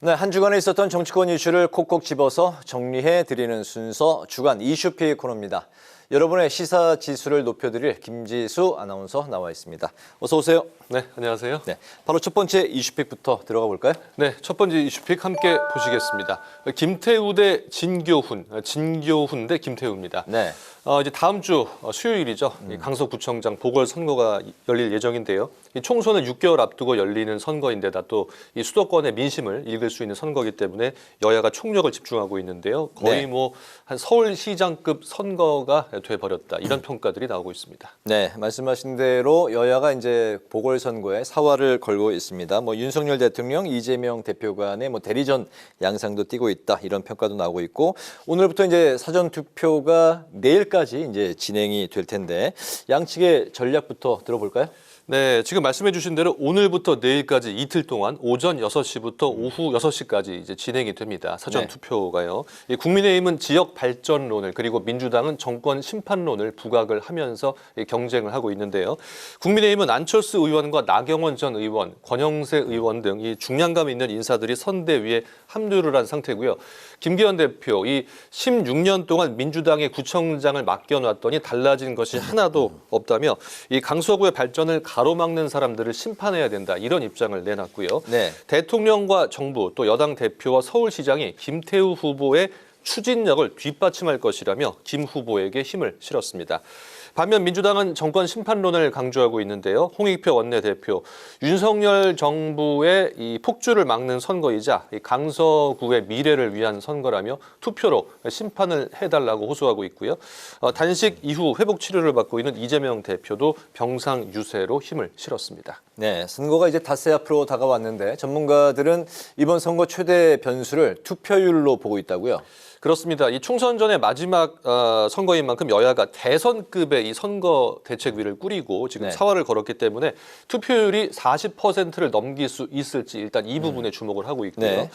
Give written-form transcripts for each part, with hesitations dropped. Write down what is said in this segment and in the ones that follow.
네, 한 주간에 있었던 정치권 이슈를 콕콕 집어서 정리해드리는 순서 주간 이슈픽 코너입니다. 여러분의 시사 지수를 높여드릴 김지수 아나운서 나와 있습니다. 어서 오세요. 네, 안녕하세요. 네, 바로 첫 번째 이슈픽부터 들어가 볼까요? 네, 첫 번째 이슈픽 함께 보시겠습니다. 김태우 대 진교훈, 진교훈 대 김태우입니다. 네. 이제 다음 주 수요일이죠. 이 강서구청장 보궐선거가 열릴 예정인데요. 이 총선을 6개월 앞두고 열리는 선거인데다 또 이 수도권의 민심을 읽을 수 있는 선거이기 때문에 여야가 총력을 집중하고 있는데요. 거의 네. 한 서울시장급 선거가 돼버렸다. 이런 평가들이 나오고 있습니다. 네, 말씀하신 대로 여야가 이제 보궐선거에 사활을 걸고 있습니다. 윤석열 대통령, 이재명 대표 간의 대리전 양상도 띄고 있다 이런 평가도 나오고 있고 오늘부터 이제 사전 투표가 내일까지 이제 진행이 될 텐데 양측의 전략부터 들어볼까요? 네, 지금 말씀해 주신 대로 오늘부터 내일까지 이틀 동안 오전 6시부터 오후 6시까지 이제 진행이 됩니다. 사전 네. 투표가요. 이 국민의힘은 지역 발전론을 그리고 민주당은 정권 심판론을 부각을 하면서 경쟁을 하고 있는데요. 국민의힘은 안철수 의원과 나경원 전 의원, 권영세 의원 등 이 중량감 있는 인사들이 선대위에 합류를 한 상태고요. 김기현 대표, 이 16년 동안 민주당의 구청장을 맡겨놨더니 달라진 것이 하나도 없다며 이 강서구의 발전을 가로막는 사람들을 심판해야 된다 이런 입장을 내놨고요. 네. 대통령과 정부 또 여당 대표와 서울시장이 김태우 후보의 추진력을 뒷받침할 것이라며 김 후보에게 힘을 실었습니다. 반면 민주당은 정권 심판론을 강조하고 있는데요. 홍익표 원내대표, 윤석열 정부의 이 폭주를 막는 선거이자 이 강서구의 미래를 위한 선거라며 투표로 심판을 해달라고 호소하고 있고요. 단식 이후 회복 치료를 받고 있는 이재명 대표도 병상 유세로 힘을 실었습니다. 네, 선거가 이제 닷새 앞으로 다가왔는데 전문가들은 이번 선거 최대 변수를 투표율로 보고 있다고요? 그렇습니다. 이 총선 전의 마지막 선거인 만큼 여야가 대선급의 이 선거 대책위를 꾸리고 지금 네. 사활을 걸었기 때문에 투표율이 40%를 넘길 수 있을지 일단 이 부분에 주목을 하고 있고요. 네.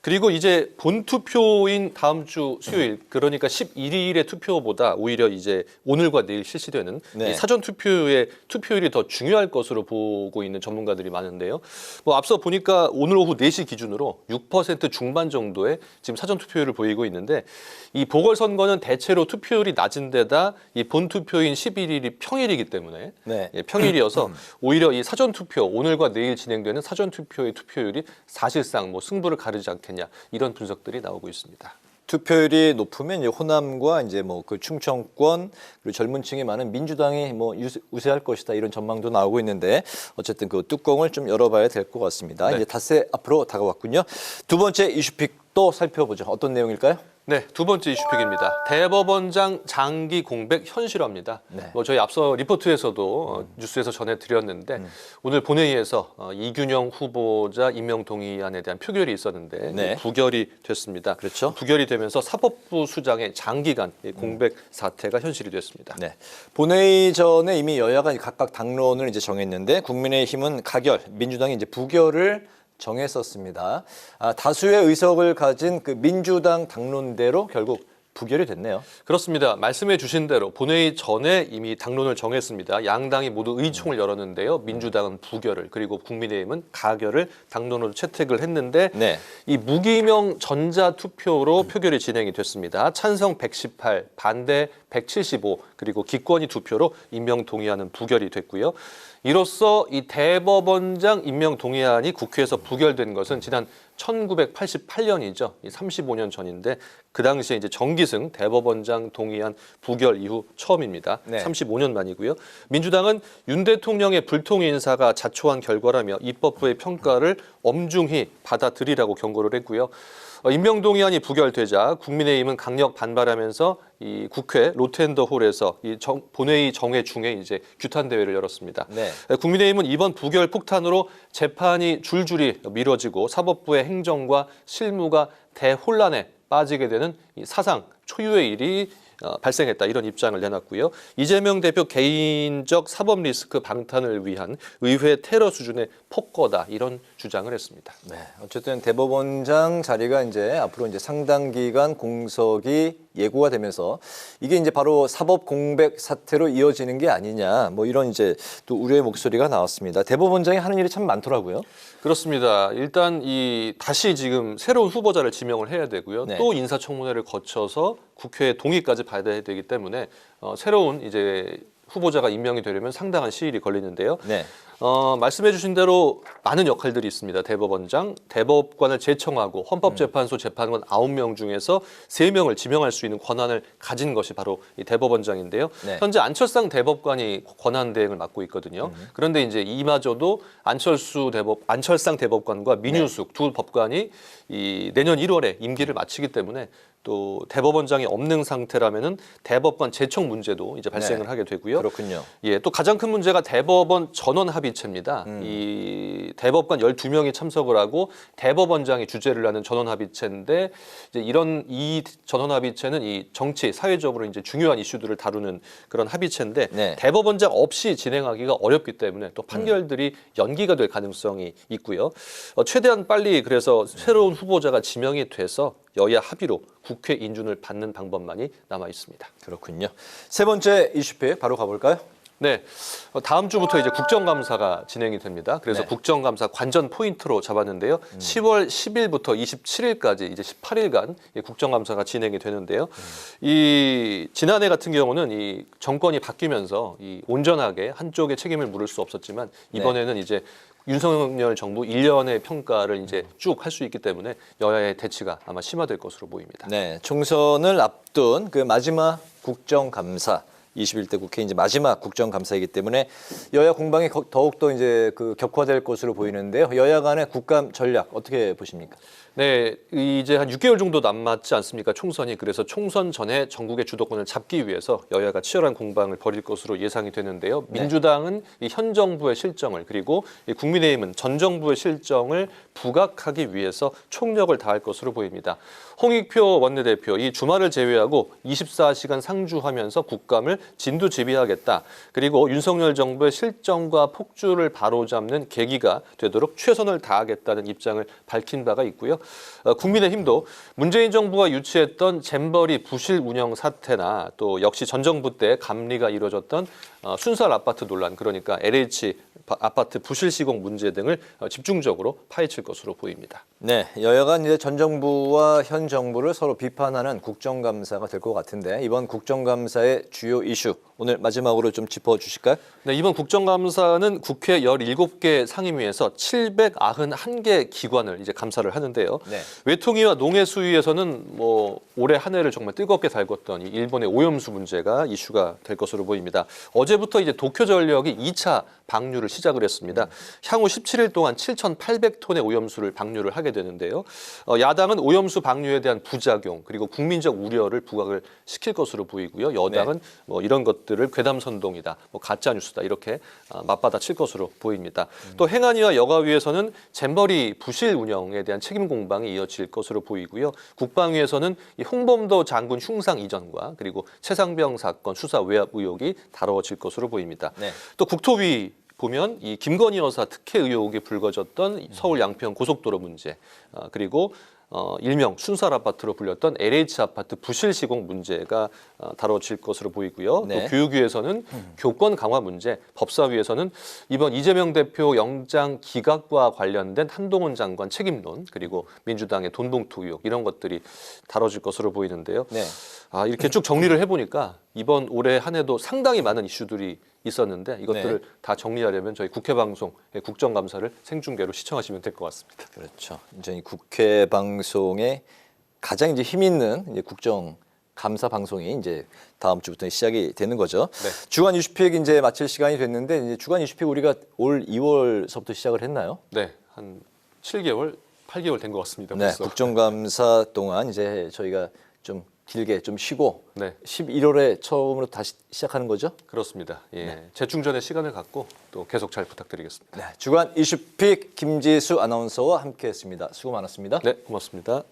그리고 이제 본투표인 다음 주 수요일, 그러니까 11일의 투표보다 오히려 이제 오늘과 내일 실시되는 네. 이 사전 투표의 투표율이 더 중요할 것으로 보고 있는 전문가들이 많은데요. 앞서 보니까 오늘 오후 4시 기준으로 6% 중반 정도의 지금 사전 투표율을 보이고 있는데 이 보궐선거는 대체로 투표율이 낮은 데다 이 본투표인 11일이 평일이기 때문에 네. 평일이어서 오히려 이 사전 투표, 오늘과 내일 진행되는 사전 투표의 투표율이 사실상 승부를 가르지 않겠냐 이런 분석들이 나오고 있습니다. 투표율이 높으면 이제 호남과 이제 그 충청권 그리고 젊은층이 많은 민주당이 우세할 것이다 이런 전망도 나오고 있는데 어쨌든 그 뚜껑을 좀 열어봐야 될 것 같습니다. 네. 이제 닷새 앞으로 다가왔군요. 두 번째 이슈픽 또 살펴보죠. 어떤 내용일까요? 네, 두 번째 이슈픽입니다. 대법원장 장기 공백 현실화입니다. 네. 저희 앞서 리포트에서도 뉴스에서 전해드렸는데 오늘 본회의에서 이균영 후보자 임명 동의안에 대한 표결이 있었는데 네. 부결이 됐습니다. 그렇죠. 부결이 되면서 사법부 수장의 장기간 공백 사태가 현실이 됐습니다. 네. 본회의 전에 이미 여야가 각각 당론을 이제 정했는데 국민의힘은 가결, 민주당이 이제 부결을 정했었습니다. 다수의 의석을 가진 그 민주당 당론대로 결국 부결이 됐네요. 그렇습니다. 말씀해 주신 대로 본회의 전에 이미 당론을 정했습니다. 양당이 모두 의총을 열었는데요. 민주당은 부결을 그리고 국민의힘은 가결을 당론으로 채택을 했는데 네. 이 무기명 전자투표로 표결이 진행이 됐습니다. 찬성 118, 반대 175 그리고 기권이 2표로 임명 동의안은 부결이 됐고요. 이로써 이 대법원장 임명 동의안이 국회에서 부결된 것은 지난 1988년이죠. 35년 전인데 그 당시에 이제 정기승 대법원장 동의안 부결 이후 처음입니다. 네. 35년 만이고요. 민주당은 윤 대통령의 불통 인사가 자초한 결과라며 입법부의 평가를 엄중히 받아들이라고 경고를 했고요. 임명 동의안이 부결되자 국민의힘은 강력 반발하면서 이 국회 로텐더 홀에서 본회의 정회 중에 이제 규탄 대회를 열었습니다. 네. 국민의힘은 이번 부결 폭탄으로 재판이 줄줄이 미뤄지고 사법부의 행정과 실무가 대혼란에 빠지게 되는 이 사상 초유의 일이 발생했다 이런 입장을 내놨고요. 이재명 대표 개인적 사법 리스크 방탄을 위한 의회 테러 수준의 폭거다 이런 주장을 했습니다. 네, 어쨌든 대법원장 자리가 이제 앞으로 이제 상당 기간 공석이 예고가 되면서 이게 이제 바로 사법 공백 사태로 이어지는 게 아니냐 뭐 이런 이제 또 우려의 목소리가 나왔습니다. 대법원장이 하는 일이 참 많더라고요. 그렇습니다. 일단 다시 지금 새로운 후보자를 지명을 해야 되고요. 네. 또 인사청문회를 거쳐서 국회 동의까지 받아야 되기 때문에 새로운 이제 후보자가 임명이 되려면 상당한 시일이 걸리는데요. 네. 말씀해 주신 대로 많은 역할들이 있습니다. 대법원장, 대법관을 제청하고 헌법재판소 재판관 9명 중에서 3명을 지명할 수 있는 권한을 가진 것이 바로 이 대법원장인데요. 네. 현재 안철상 대법관이 권한 대행을 맡고 있거든요. 그런데 이제 이마저도 안철상 대법관과 민유숙 두 법관이 내년 1월에 임기를 마치기 때문에 또 대법원장이 없는 상태라면은 대법관 제청 문제도 이제 발생을 하게 되고요. 그렇군요. 예, 또 가장 큰 문제가 대법원 전원 합의체입니다. 이 대법관 12명이 참석을 하고 대법원장이 주재를 하는 전원 합의체인데 이제 이 전원 합의체는 이 정치, 사회적으로 이제 중요한 이슈들을 다루는 그런 합의체인데 네. 대법원장 없이 진행하기가 어렵기 때문에 또 판결들이 연기가 될 가능성이 있고요. 최대한 빨리 그래서 새로운 후보자가 지명이 돼서 여야 합의로 국회 인준을 받는 방법만이 남아 있습니다. 그렇군요. 세 번째 이슈픽 바로 가볼까요? 네, 다음 주부터 이제 국정감사가 진행이 됩니다. 그래서 네. 국정감사 관전 포인트로 잡았는데요. 10월 10일부터 27일까지 이제 18일간 국정감사가 진행이 되는데요. 이 지난해 같은 경우는 이 정권이 바뀌면서 온전하게 한쪽에 책임을 물을 수 없었지만 이번에는 이제 윤석열 정부 1년의 평가를 이제 쭉 할 수 있기 때문에 여야의 대치가 아마 심화될 것으로 보입니다. 네, 총선을 앞둔 그 마지막 국정감사. 21대 국회 이제 마지막 국정감사이기 때문에 여야 공방이 더욱더 이제 그 격화될 것으로 보이는데요. 여야 간의 국감 전략 어떻게 보십니까? 네, 이제 한 6개월 정도 남았지 않습니까? 총선이. 그래서 총선 전에 전국의 주도권을 잡기 위해서 여야가 치열한 공방을 벌일 것으로 예상이 되는데요. 네. 민주당은 이 현 정부의 실정을 그리고 이 국민의힘은 전 정부의 실정을 부각하기 위해서 총력을 다할 것으로 보입니다. 홍익표 원내대표 이 주말을 제외하고 24시간 상주하면서 국감을 진두지휘하겠다. 그리고 윤석열 정부의 실정과 폭주를 바로잡는 계기가 되도록 최선을 다하겠다는 입장을 밝힌 바가 있고요. 국민의힘도 문재인 정부가 유치했던 잼버리 부실 운영 사태나 또 역시 전 정부 때 감리가 이루어졌던 순살 아파트 논란 그러니까 LH 아파트 부실 시공 문제 등을 집중적으로 파헤칠 것으로 보입니다. 네, 여야가 이제 전 정부와 현 정부를 서로 비판하는 국정감사가 될 것 같은데 이번 국정감사의 주요 이슈 오늘 마지막으로 좀 짚어주실까요? 네, 이번 국정감사는 국회 17개 상임위에서 791개 기관을 이제 감사를 하는데요. 네. 외통위와 농해 수위에서는 뭐 올해 한 해를 정말 뜨겁게 달궜던 이 일본의 오염수 문제가 이슈가 될 것으로 보입니다. 어제부터 이제 도쿄전력이 2차 방류를 시작을 했습니다. 향후 17일 동안 7,800톤의 오염수를 방류를 하게 되는데요. 야당은 오염수 방류에 대한 부작용 그리고 국민적 우려를 부각을 시킬 것으로 보이고요. 여당은 뭐 이런 것들을 괴담선동이다, 뭐 가짜 뉴스다 이렇게 맞받아칠 것으로 보입니다. 또 행안위와 여가위에서는 잼버리 부실 운영에 대한 책임 공방이 이어질 것으로 보이고요. 국방위에서는 이 홍범도 장군 흉상 이전과 그리고 최상병 사건 수사 외압 의혹이 다뤄질 것으로 보입니다. 네. 또 국토위 보면 이 김건희 여사 특혜 의혹이 불거졌던 서울 양평 고속도로 문제 그리고 일명 순살 아파트로 불렸던 LH 아파트 부실 시공 문제가 다뤄질 것으로 보이고요. 네. 또 교육위에서는 교권 강화 문제, 법사위에서는 이번 이재명 대표 영장 기각과 관련된 한동훈 장관 책임론 그리고 민주당의 돈봉투 의혹 이런 것들이 다뤄질 것으로 보이는데요. 네. 이렇게 쭉 정리를 해보니까 이번 올해 한 해도 상당히 많은 이슈들이 있었는데 이것들을 다 정리하려면 저희 국회 방송 국정감사를 생중계로 시청하시면 될 것 같습니다. 그렇죠. 이제 이 국회 방송에 가장 이제 힘 있는 이제 국정 감사 방송이 이제 다음 주부터 시작이 되는 거죠. 네. 주간 이슈픽 이제 마칠 시간이 됐는데 이제 주간 이슈픽 우리가 올 2월서부터 시작을 했나요? 네, 한 7개월, 8개월 된 것 같습니다. 네, 벌써. 국정감사 동안 이제 저희가 좀 길게 좀 쉬고 네, 11월에 처음으로 다시 시작하는 거죠? 그렇습니다. 예, 재충전의 시간을 갖고 또 계속 잘 부탁드리겠습니다. 네, 주간 이슈픽 김지수 아나운서와 함께했습니다. 수고 많았습니다. 네, 고맙습니다.